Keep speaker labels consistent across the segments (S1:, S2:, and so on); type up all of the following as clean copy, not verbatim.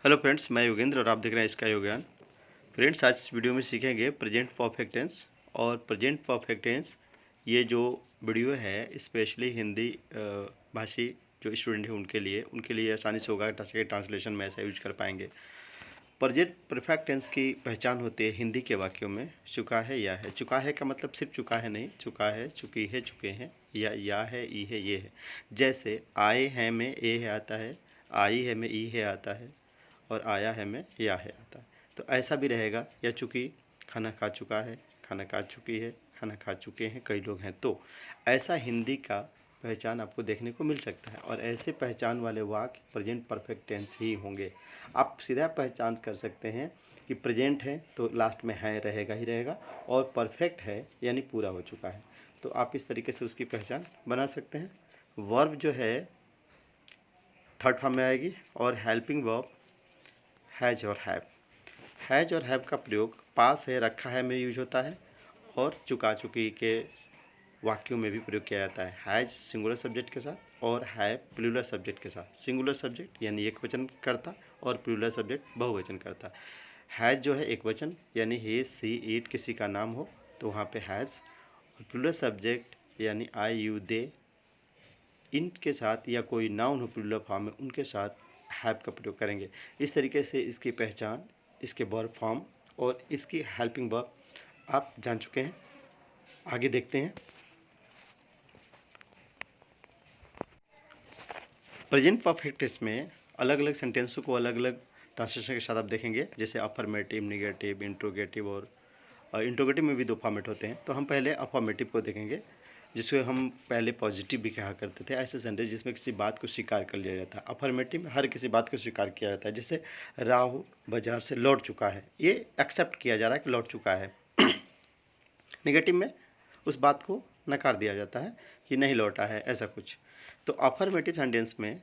S1: Hello friends, मैं योगेंद्र और आप देख रहे हैं इसका योगज्ञान। फ्रेंड्स, आज इस वीडियो में सीखेंगे प्रेजेंट परफेक्ट टेंस। और प्रेजेंट परफेक्ट टेंस ये जो वीडियो है स्पेशली हिंदी भाषी जो स्टूडेंट हैं उनके लिए आसानी से होगा कि ट्रांसलेशन में ऐसा यूज कर पाएंगे। प्रेजेंट परफेक्ट टेंस की पहचान होती है हिंदी के वाक्यों में चुका है या है। चुका है का मतलब सिर्फ चुका है नहीं, चुका है, चुकी है, चुके हैं, या है, ई है, ये है। जैसे आए हैं में ए है आता है, आई है में ई है आता है, और आया है में या है आता है। तो ऐसा भी रहेगा, या चूँकि खाना खा चुका है, खाना खा चुकी है, खाना खा चुके हैं, कई लोग हैं। तो ऐसा हिंदी का पहचान आपको देखने को मिल सकता है, और ऐसे पहचान वाले वाक्य प्रेजेंट परफेक्ट टेंस ही होंगे। आप सीधा पहचान कर सकते हैं कि प्रेजेंट है तो लास्ट में है रहेगा ही रहेगा, और परफेक्ट है यानी पूरा हो चुका है। तो आप इस तरीके से उसकी पहचान बना सकते हैं। वर्ब जो है थर्ड फॉर्म में आएगी, और हेल्पिंग वर्ब हैज और हैव। हैज और हैव का प्रयोग पास है, रखा है में यूज होता है, और चुका चुकी के वाक्यों में भी प्रयोग किया जाता है। हैज सिंगुलर सब्जेक्ट के साथ और हैव प्लूरल सब्जेक्ट के साथ। सिंगुलर सब्जेक्ट यानी एक वचन करता, और प्लूरल सब्जेक्ट बहुवचन करता। हैज जो है एक वचन यानी ही, सी, इट किसी का नाम हो तो वहाँ पे हैज़, और प्लूरल सब्जेक्ट यानी आई, यू, दे इनके साथ, या कोई नाउन हो प्लूरल फॉर्म में उनके साथ हैव का प्रयोग करेंगे। इस तरीके से इसकी पहचान, इसके वर्ब फॉर्म और इसकी हेल्पिंग वर्ब आप जान चुके हैं। आगे देखते हैं। प्रेजेंट परफेक्ट टेंस में अलग अलग सेंटेंसों को अलग अलग ट्रांसलेशन के साथ आप देखेंगे, जैसे अफर्मेटिव, निगेटिव, इंट्रोगेटिव, और इंट्रोगेटिव में भी दो फॉर्मेट होते हैं। तो हम पहले अफर्मेटिव को देखेंगे, जिसको हम पहले पॉजिटिव भी कहा करते थे। ऐसे सेंटेंस जिसमें किसी बात को स्वीकार कर लिया जाता है। अफर्मेटिव में हर किसी बात को स्वीकार किया जाता है। जैसे राहुल बाजार से लौट चुका है, ये एक्सेप्ट किया जा रहा है कि लौट चुका है। नेगेटिव में उस बात को नकार दिया जाता है कि नहीं लौटा है, ऐसा कुछ। तो अफर्मेटिव सेंटेंस में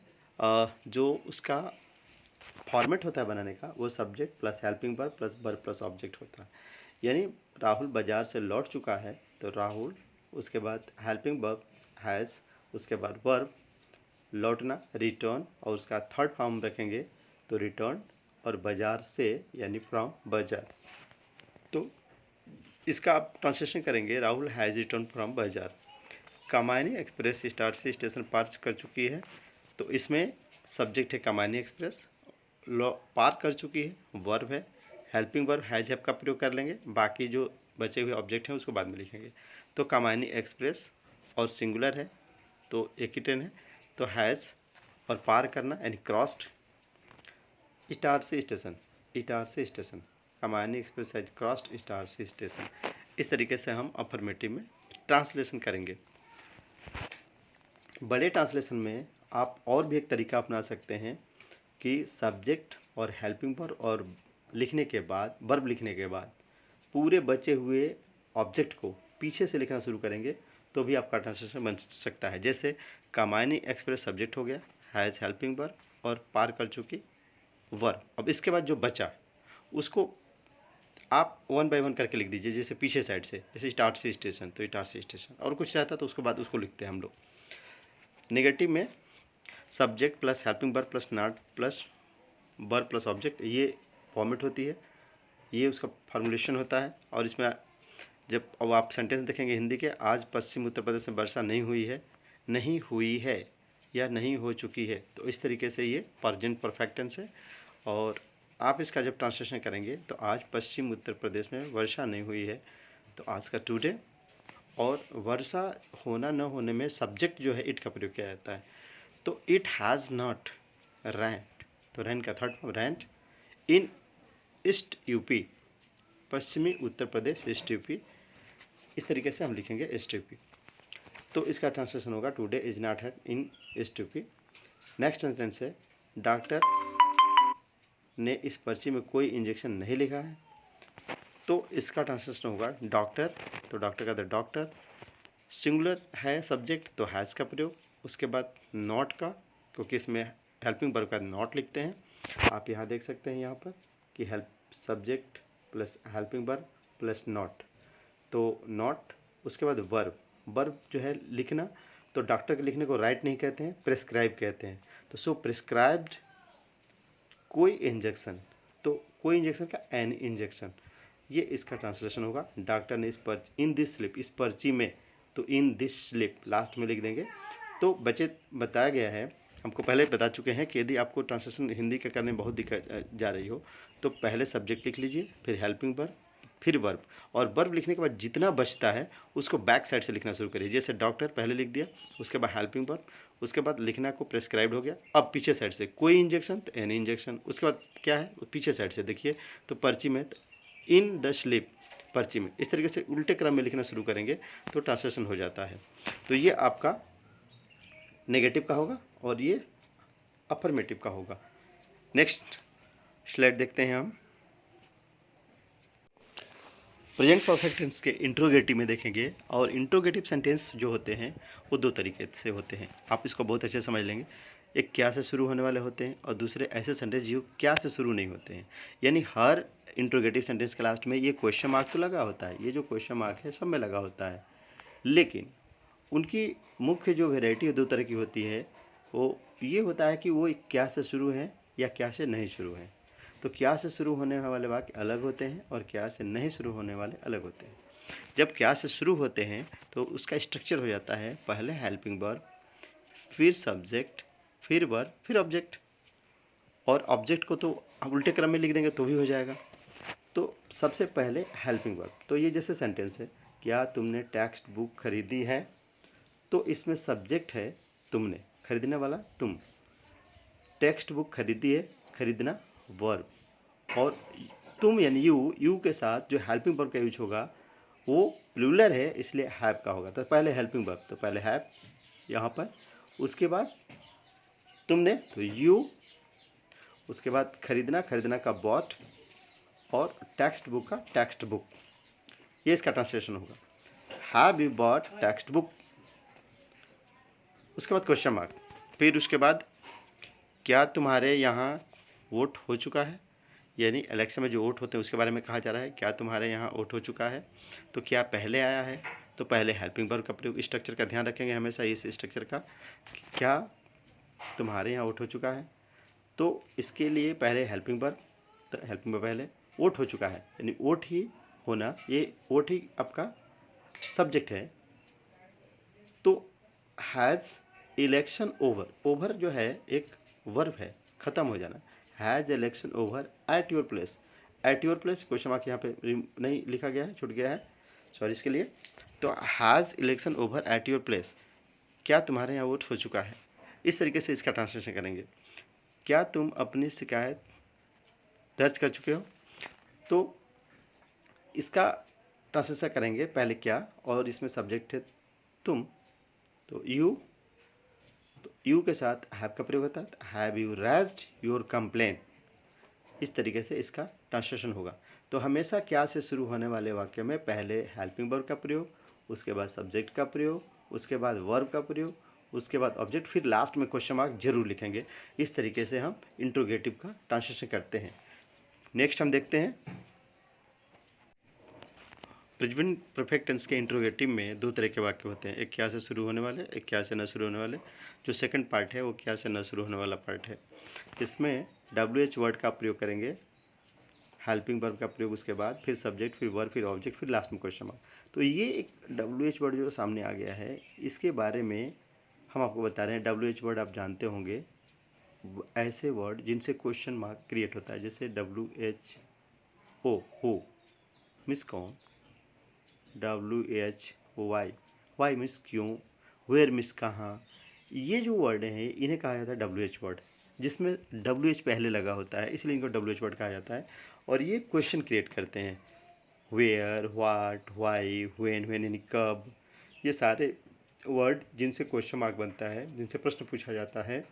S1: जो उसका फॉर्मेट होता है बनाने का, वो subject plus helping verb plus verb plus object होता है। यानी राहुल बाजार से लौट चुका है, तो राहुल, उसके बाद हेल्पिंग वर्ब हैज़, उसके बाद वर्ब लौटना रिटर्न, और उसका थर्ड फॉर्म रखेंगे तो रिटर्न, और बाजार से यानी फ्रॉम बाजार। तो इसका आप ट्रांसलेशन करेंगे, राहुल हैज़ रिटर्न फ्रॉम बाजार। कामायनी एक्सप्रेस स्टार्ट से स्टेशन पार कर चुकी है, तो इसमें सब्जेक्ट है कामायनी एक्सप्रेस, पार कर चुकी है वर्ब है, हेल्पिंग वर्ब हैज हैव का प्रयोग कर लेंगे, बाकी जो बचे हुए ऑब्जेक्ट हैं उसको बाद में लिखेंगे। तो कामायनी एक्सप्रेस और सिंगुलर है तो एक ही ट्रेन है, तो हैज़, और पार करना यानी crossed, Itarsi station, Itarsi station, Kamayani express has crossed Itarsi station. इस तरीके से हम अफर्मेटिव में ट्रांसलेशन करेंगे। बड़े ट्रांसलेशन में आप और भी एक तरीका अपना सकते हैं कि सब्जेक्ट और हेल्पिंग वर्ब और लिखने के बाद, वर्ब लिखने के बाद पूरे बचे हुए ऑब्जेक्ट को पीछे से लिखना शुरू करेंगे, तो भी आपका ट्रांसलेशन बन सकता है। जैसे कामायनी एक्सप्रेस सब्जेक्ट हो गया, हैज़ हेल्पिंग वर्ब, और पार कर चुकी वर्ब। अब इसके बाद जो बचा उसको आप वन बाय वन करके लिख दीजिए, जैसे पीछे साइड से, जैसे स्टार्ट से स्टेशन तो स्टार्ट से स्टेशन, और कुछ रहता तो उसके बाद उसको लिखते हैं हम लोग। नेगेटिव में subject plus helping verb plus not plus verb plus object, ये फॉर्मेट होती है, ये उसका फॉर्मुलेशन होता है। और इसमें जब अब आप सेंटेंस देखेंगे हिंदी के, आज पश्चिम उत्तर प्रदेश में वर्षा नहीं हुई है, नहीं हुई है, या नहीं हो चुकी है, तो इस तरीके से ये प्रेजेंट परफेक्ट टेंस है। और आप इसका जब ट्रांसलेशन करेंगे तो आज पश्चिम उत्तर प्रदेश में वर्षा नहीं हुई है, तो आज का टुडे, और वर्षा होना न होने में सब्जेक्ट जो है इट का प्रयोग किया जाता है। तो इट हैज़ नॉट रैंट, तो रैन का थर्ड फॉर्म रैंट इन ईस्ट यूपी, पश्चिमी उत्तर प्रदेश, ईस्ट यूपी। इस तरीके से हम लिखेंगे ईस्ट यूपी। तो इसका ट्रांसलेशन होगा today is not had in east UP. Next sentence है, डॉक्टर ने इस पर्ची में कोई इंजेक्शन नहीं लिखा है, तो इसका ट्रांसलेशन होगा डॉक्टर, तो डॉक्टर का द डॉक्टर, सिंगुलर है सब्जेक्ट तो हैज़ का प्रयोग, उसके बाद नॉट का, क्योंकि इसमें हेल्पिंग वर्ब का नॉट लिखते हैं। आप यहाँ देख सकते हैं यहाँ पर कि help subject plus helping verb plus not, तो नॉट, उसके बाद वर्ब, वर्ब जो है लिखना, तो डॉक्टर के लिखने को राइट नहीं कहते हैं, प्रेस्क्राइब कहते हैं। तो सो प्रेस्क्राइब्ड कोई इंजेक्शन, तो कोई इंजेक्शन का एन इंजेक्शन, ये इसका ट्रांसलेशन होगा। डॉक्टर ने इस पर्ची, इन दिस स्लिप, इस पर्ची में, तो इन दिस स्लिप लास्ट में लिख देंगे। तो बच्चे बताया गया है, हमको पहले बता चुके हैं कि यदि आपको ट्रांसलेशन हिंदी का करने में बहुत दिक्कत जा रही हो तो पहले सब्जेक्ट लिख लीजिए, फिर हेल्पिंग वर्ब, फिर वर्ब, और वर्ब लिखने के बाद जितना बचता है उसको बैक साइड से लिखना शुरू करिए। जैसे डॉक्टर पहले लिख दिया, उसके बाद हेल्पिंग वर्ब, उसके बाद लिखना को प्रेस्क्राइब्ड हो गया। अब पीछे साइड से कोई इंजेक्शन तो एनी इंजेक्शन, उसके बाद क्या है पीछे साइड से देखिए तो पर्ची में इन द स्लिप, पर्ची में, इस तरीके से उल्टे क्रम में लिखना शुरू करेंगे तो ट्रांसलेशन हो जाता है। तो ये आपका नेगेटिव का होगा और ये अफर्मेटिव का होगा। नेक्स्ट स्लाइड देखते हैं हम। प्रेजेंट परफेक्ट टेंस के इंट्रोगेटिव में देखेंगे, और इंट्रोगेटिव सेंटेंस जो होते हैं वो दो तरीके से होते हैं, आप इसको बहुत अच्छे से समझ लेंगे। एक क्या से शुरू होने वाले होते हैं और दूसरे ऐसे सेंटेंस जो क्या से शुरू नहीं होते हैं। यानी हर इंट्रोगेटिव सेंटेंस के लास्ट में ये क्वेश्चन मार्क तो लगा होता है, ये जो क्वेश्चन मार्क है सब में लगा होता है, लेकिन उनकी मुख्य जो वेराइटी दो तरह की होती है, वो ये होता है कि वो क्या से शुरू है या क्या से नहीं शुरू है। तो क्या से शुरू होने वाले वाक्य अलग होते हैं और क्या से नहीं शुरू होने वाले अलग होते हैं। जब क्या से शुरू होते हैं तो उसका स्ट्रक्चर हो जाता है, पहले हेल्पिंग वर्ब, फिर सब्जेक्ट, फिर वर्ब, फिर ऑब्जेक्ट, और ऑब्जेक्ट को तो हम उल्टे क्रम में लिख देंगे तो भी हो जाएगा। तो सबसे पहले हेल्पिंग वर्ब, तो ये जैसे सेंटेंस है, क्या तुमने टेक्स्ट बुक खरीदी है, तो इसमें सब्जेक्ट है तुमने, खरीदने वाला तुम, टेक्स्ट बुक खरीदी है, खरीदना वर्ब, और तुम यानी यू के साथ जो हेल्पिंग वर्ब का यूज होगा वो प्लूरल है इसलिए हैव का होगा। तो पहले हेल्पिंग वर्ब, तो पहले हैव यहाँ पर, उसके बाद तुमने तो यू, उसके बाद खरीदना, खरीदना का बॉट, और टेक्स्ट बुक का टेक्स्ट बुक, ये इसका ट्रांसलेशन होगा। Have you bought text book, उसके बाद क्वेश्चन मार्क, फिर उसके बाद क्या तुम्हारे यहाँ वोट हो चुका है, यानी इलेक्शन में जो वोट होते हैं उसके बारे में कहा जा रहा है, क्या तुम्हारे यहाँ वोट हो चुका है। तो क्या पहले आया है, तो पहले हेल्पिंग वर्ब का प्रयोग, स्ट्रक्चर का ध्यान रखेंगे हमेशा इस स्ट्रक्चर का, क्या तुम्हारे यहाँ वोट हो चुका है, तो इसके लिए पहले हेल्पिंग वर्ब, तो हेल्पिंग वर्ब पहले, वोट हो चुका है यानी वोट ही होना, ये वोट ही आपका सब्जेक्ट है। तो हैज़ इलेक्शन ओवर, ओवर जो है एक वर्ब है, ख़त्म हो जाना, has election over at your place, at your place question mark यहाँ पे नहीं लिखा गया है, छूट गया है, सॉरी इसके लिए। तो has election over at your place, क्या तुम्हारे यहाँ वोट हो चुका है, इस तरीके से इसका ट्रांसलेशन करेंगे। क्या तुम अपनी शिकायत दर्ज कर चुके हो, तो इसका ट्रांसलेशन करेंगे पहले क्या, और इसमें सब्जेक्ट है तुम, तो यू, तो यू के साथ हैव का प्रयोग होता है, have you raised your complain, इस तरीके से इसका ट्रांसलेशन होगा। तो हमेशा क्या से शुरू होने वाले वाक्य में पहले हेल्पिंग वर्ब का प्रयोग, उसके बाद सब्जेक्ट का प्रयोग, उसके बाद वर्ब का प्रयोग, उसके बाद ऑब्जेक्ट, फिर लास्ट में क्वेश्चन मार्क जरूर लिखेंगे। इस तरीके से हम इंट्रोगेटिव का ट्रांसलेशन करते हैं। नेक्स्ट हम देखते हैं प्रेजेंट परफेक्ट टेंस के इंट्रोगेटिव में दो तरह के वाक्य होते हैं, एक क्या से शुरू होने वाले, एक क्या से न शुरू होने वाले। जो सेकंड पार्ट है वो क्या से न शुरू होने वाला पार्ट है। इसमें WH वर्ड का प्रयोग करेंगे, हेल्पिंग वर्ब का प्रयोग, उसके बाद फिर सब्जेक्ट, फिर वर्ब, फिर ऑब्जेक्ट, फिर लास्ट में क्वेश्चन मार्क। तो ये एक WH वर्ड जो सामने आ गया है इसके बारे में हम आपको बता रहे हैं। WH वर्ड आप जानते होंगे, ऐसे वर्ड जिनसे क्वेश्चन मार्क क्रिएट होता है, जैसे WHO, हो मीन्स कौन, WHY, वाई मीन्स क्यों, वेयर मीन्स कहाँ। ये जो वर्ड हैं इन्हें कहा जाता है WH वर्ड, जिसमें WH पहले लगा होता है, इसलिए इनको WH वर्ड कहा जाता है। और ये क्वेश्चन क्रिएट करते हैं, वेयर, व्हाट, वाई, व्हेन यानी कब, ये सारे वर्ड जिनसे क्वेश्चन मार्क बनता है, जिनसे प्रश्न पूछा जाता है,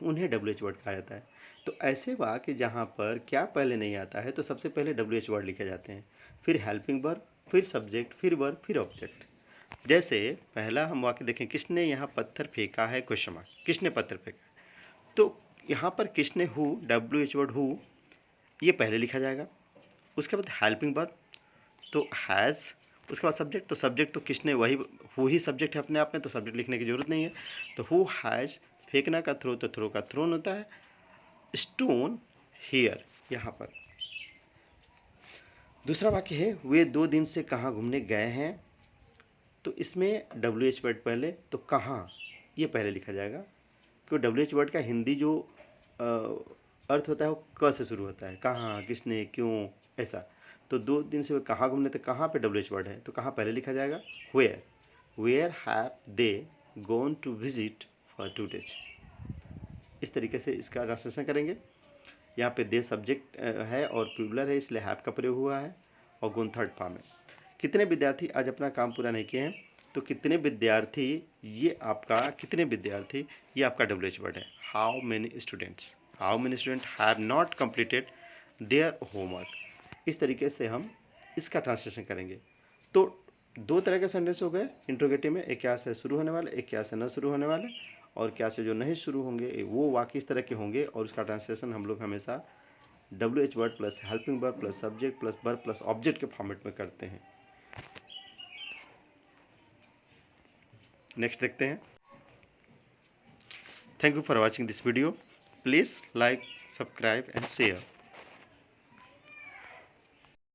S1: उन्हें WH वर्ड कहा जाता है। तो ऐसे वाक्य जहाँ पर क्या पहले नहीं आता है तो सबसे पहले WH वर्ड लिखे जाते हैं, फिर हेल्पिंग वर्ब, फिर सब्जेक्ट, फिर वर्ब, फिर ऑब्जेक्ट। जैसे पहला हम वाक्य देखें, किसने यहाँ पत्थर फेंका है, क्वेश्चन मार्क, किसने पत्थर फेंका है। तो यहाँ पर किसने, हु, WH वर्ड हु, ये पहले लिखा जाएगा। उसके बाद हेल्पिंग वर्ब, तो हैज़, उसके बाद सब्जेक्ट, तो सब्जेक्ट तो किसने, वही हु ही सब्जेक्ट है अपने आप में, तो सब्जेक्ट लिखने की जरूरत नहीं है। तो हु हैज़, फेंकना का थ्रो, तो थ्रो का थ्रोन होता है। स्टोन हियर, यहाँ पर। दूसरा वाक्य है वे 2 दिन से कहाँ घूमने गए हैं। तो इसमें WH वर्ड पहले, तो कहाँ ये पहले लिखा जाएगा, क्योंकि WH वर्ड का हिंदी जो अर्थ होता है वो क से शुरू होता है, कहाँ, किसने, क्यों, ऐसा। तो 2 दिन से वे कहाँ घूमने, तो कहाँ पे WH वर्ड है, तो कहाँ पहले लिखा जाएगा, where have they gone to visit for 2 days। इस तरीके से इसका ट्रांसलेशन करेंगे। यहाँ पे दे सब्जेक्ट है और प्लूरल है, इसलिए हैव का प्रयोग हुआ है, और गुण थर्ड फॉर्म है। कितने विद्यार्थी आज अपना काम पूरा नहीं किए हैं, तो कितने विद्यार्थी, ये आपका कितने विद्यार्थी, ये आपका WH वर्ड है। How many students have not completed their homework. इस तरीके से हम इसका ट्रांसलेशन करेंगे। तो 2 तरह के सेंटेंस हो गए इंट्रोगेटिव में, एक क्या से शुरू होने वाले, एक क्या से न शुरू होने वाले, और क्या से जो नहीं शुरू होंगे वो वाक्य इस तरह के होंगे, और उसका ट्रांसलेशन हम लोग हमेशा WH word plus helping verb plus subject plus verb plus object के फॉर्मेट में करते हैं। नेक्स्ट देखते हैं। Thank you for watching this video. Please like, subscribe and share.